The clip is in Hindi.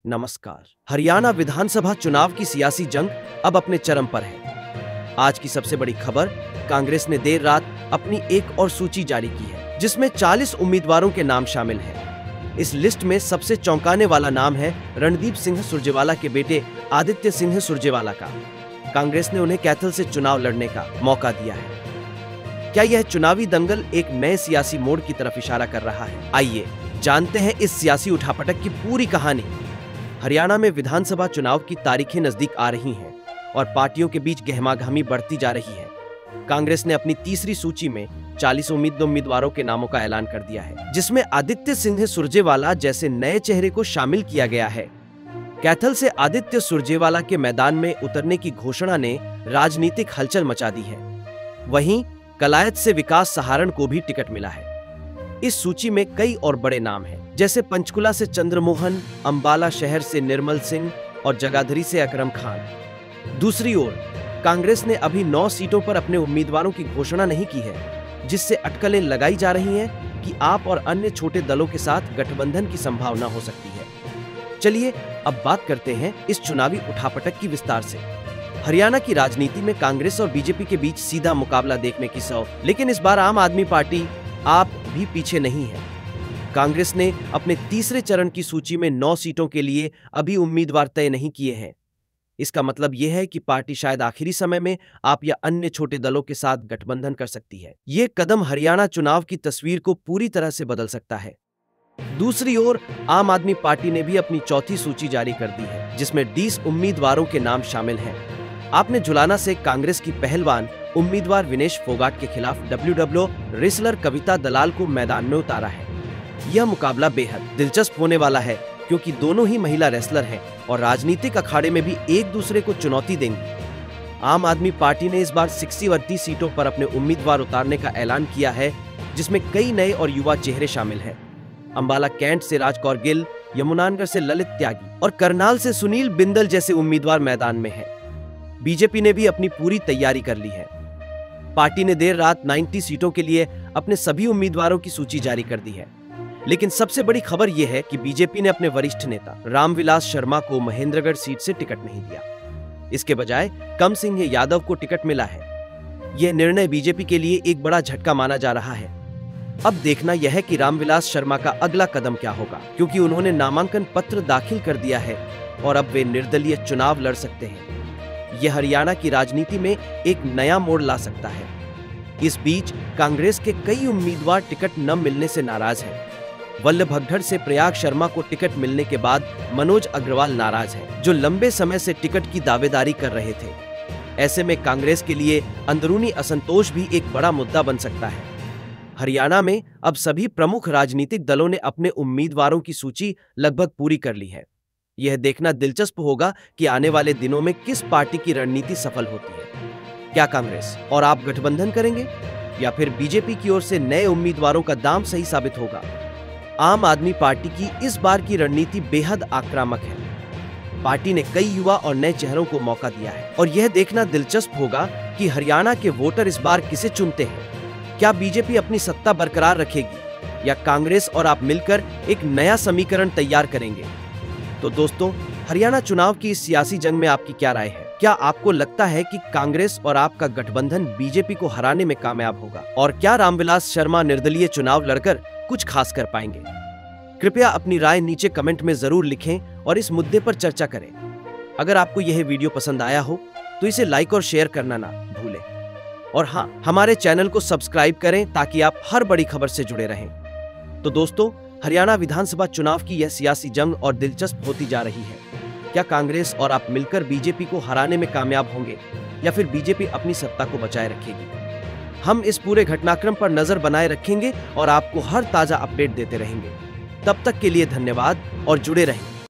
नमस्कार। हरियाणा विधानसभा चुनाव की सियासी जंग अब अपने चरम पर है। आज की सबसे बड़ी खबर, कांग्रेस ने देर रात अपनी एक और सूची जारी की है जिसमें 40 उम्मीदवारों के नाम शामिल हैं। इस लिस्ट में सबसे चौंकाने वाला नाम है रणदीप सिंह सुरजेवाला के बेटे आदित्य सिंह सुरजेवाला का। कांग्रेस ने उन्हें कैथल से चुनाव लड़ने का मौका दिया है। क्या यह चुनावी दंगल एक नए सियासी मोड़ की तरफ इशारा कर रहा है? आइए जानते हैं इस सियासी उठापटक की पूरी कहानी। हरियाणा में विधानसभा चुनाव की तारीखें नजदीक आ रही हैं और पार्टियों के बीच गहमागहमी बढ़ती जा रही है। कांग्रेस ने अपनी तीसरी सूची में 40 उम्मीदवारों के नामों का ऐलान कर दिया है, जिसमें आदित्य सिंह सुरजेवाला जैसे नए चेहरे को शामिल किया गया है। कैथल से आदित्य सुरजेवाला के मैदान में उतरने की घोषणा ने राजनीतिक हलचल मचा दी है। वहीं कलायत से विकास सहारण को भी टिकट मिला है। इस सूची में कई और बड़े नाम हैं, जैसे पंचकुला से चंद्रमोहन, अंबाला शहर से निर्मल सिंह और जगाधरी से अकरम खान। दूसरी ओर कांग्रेस ने अभी 9 सीटों पर अपने उम्मीदवारों की घोषणा नहीं की है, जिससे अटकलें लगाई जा रही हैं कि आप और अन्य छोटे दलों के साथ गठबंधन की संभावना हो सकती है। चलिए अब बात करते हैं इस चुनावी उठापटक की विस्तार से। हरियाणा की राजनीति में कांग्रेस और बीजेपी के बीच सीधा मुकाबला देखने की सौख, लेकिन इस बार आम आदमी पार्टी आप भी पीछे नहीं है। कांग्रेस ने अपने तीसरे चरण की सूची में 9 सीटों के लिए अभी उम्मीदवार तय नहीं किए हैं। इसका मतलब यह है कि पार्टी शायद आखिरी समय में आप या अन्य छोटे दलों के साथ गठबंधन कर सकती है। यह कदम हरियाणा चुनाव की तस्वीर को पूरी तरह से बदल सकता है। दूसरी ओर आम आदमी पार्टी ने भी अपनी चौथी सूची जारी कर दी है, जिसमें 20 उम्मीदवारों के नाम शामिल हैं। आपने जुलाना से कांग्रेस की पहलवान उम्मीदवार विनेश फोगाट के खिलाफ डब्ल्यूडब्ल्यू रेसलर कविता दलाल को मैदान में उतारा है। यह मुकाबला बेहद दिलचस्प होने वाला है, क्योंकि दोनों ही महिला रेसलर हैं और राजनीतिक अखाड़े में भी एक दूसरे को चुनौती देंगी। आम आदमी पार्टी ने इस बार 60 सीटों पर अपने उम्मीदवार उतारने का ऐलान किया है, जिसमें कई नए और युवा चेहरे शामिल हैं। अंबाला कैंट से राज कौर गिल, यमुनानगर से ललित त्यागी और करनाल से सुनील बिंदल जैसे उम्मीदवार मैदान में हैं। बीजेपी ने भी अपनी पूरी तैयारी कर ली है। पार्टी ने देर रात 90 सीटों के लिए अपने सभी उम्मीदवारों की सूची जारी कर दी है। लेकिन सबसे बड़ी खबर यह है कि बीजेपी ने अपने वरिष्ठ नेता रामविलास शर्मा को महेंद्रगढ़ सीट से टिकट नहीं दिया। इसके बजाय कम सिंह यादव को टिकट मिला है। यह निर्णय बीजेपी के लिए एक बड़ा झटका माना जा रहा है। अब देखना यह है कि रामविलास शर्मा का अगला कदम क्या होगा, क्योंकि उन्होंने नामांकन पत्र दाखिल कर दिया है और अब वे निर्दलीय चुनाव लड़ सकते हैं। यह हरियाणा की राजनीति में एक नया मोड़ ला सकता है। इस बीच कांग्रेस के कई उम्मीदवार टिकट न मिलने से नाराज हैं। वल्लभगढ़ से प्रयाग शर्मा को टिकट मिलने के बाद मनोज अग्रवाल नाराज हैं, जो लंबे समय से टिकट की दावेदारी कर रहे थे। ऐसे में कांग्रेस के लिए अंदरूनी असंतोष भी एक बड़ा मुद्दा बन सकता है। हरियाणा में अब सभी प्रमुख राजनीतिक दलों ने अपने उम्मीदवारों की सूची लगभग पूरी कर ली है। यह देखना दिलचस्प होगा कि आने वाले दिनों में किस पार्टी की रणनीति सफल होती है। क्या कांग्रेस और आप गठबंधन करेंगे या फिर बीजेपी की ओर से नए उम्मीदवारों का दांव सही साबित होगा? आम आदमी पार्टी की इस बार की रणनीति बेहद आक्रामक है। पार्टी ने कई युवा और नए चेहरों को मौका दिया है और यह देखना दिलचस्प होगा कि हरियाणा के वोटर इस बार किसे चुनते हैं। क्या बीजेपी अपनी सत्ता बरकरार रखेगी या कांग्रेस और आप मिलकर एक नया समीकरण तैयार करेंगे? तो दोस्तों, हरियाणा चुनाव की इस सियासी जंग में आपकी क्या राय है? क्या आपको लगता है कि कांग्रेस और आपका गठबंधन बीजेपी को हराने में कामयाब होगा? और क्या रामविलास शर्मा निर्दलीय चुनाव लड़कर कुछ खास कर पाएंगे? कृपया अपनी राय नीचे कमेंट में जरूर लिखें और इस मुद्दे पर चर्चा करें। अगर आपको यह वीडियो पसंद आया हो तो इसे लाइक और शेयर करना ना भूलें। और हाँ, हमारे चैनल को सब्सक्राइब करें ताकि आप हर बड़ी खबर से जुड़े रहें। तो दोस्तों, हरियाणा विधानसभा चुनाव की यह सियासी जंग और दिलचस्प होती जा रही है। क्या कांग्रेस और आप मिलकर बीजेपी को हराने में कामयाब होंगे या फिर बीजेपी अपनी सत्ता को बचाए रखेगी? हम इस पूरे घटनाक्रम पर नजर बनाए रखेंगे और आपको हर ताजा अपडेट देते रहेंगे। तब तक के लिए धन्यवाद और जुड़े रहें।